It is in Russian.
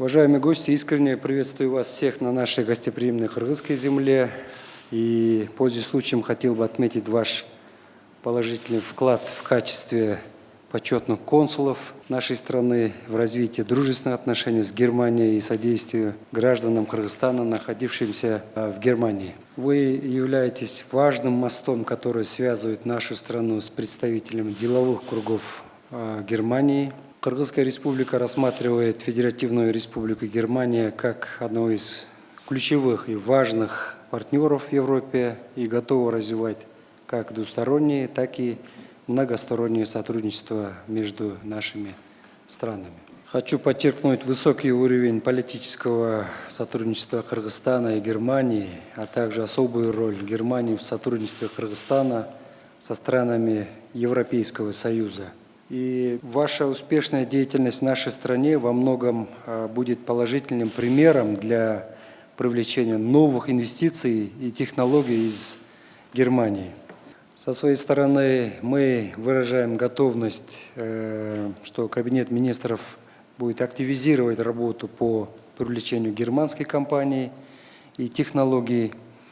Уважаемые гости, искренне приветствую вас всех на нашей гостеприимной кыргызской земле. И, пользуясь случаем, хотел бы отметить ваш положительный вклад в качестве почетных консулов нашей страны в развитии дружественных отношений с Германией и содействию гражданам Кыргызстана, находившимся в Германии. Вы являетесь важным мостом, который связывает нашу страну с представителями деловых кругов Германии. Кыргызская республика рассматривает Федеративную республику Германия как одного из ключевых и важных партнеров в Европе и готова развивать как двустороннее, так и многостороннее сотрудничество между нашими странами. Хочу подчеркнуть высокий уровень политического сотрудничества Кыргызстана и Германии, а также особую роль Германии в сотрудничестве Кыргызстана со странами Европейского Союза. И ваша успешная деятельность в нашей стране во многом будет положительным примером для привлечения новых инвестиций и технологий из Германии. Со своей стороны мы выражаем готовность, что Кабинет министров будет активизировать работу по привлечению германских компаний и технологий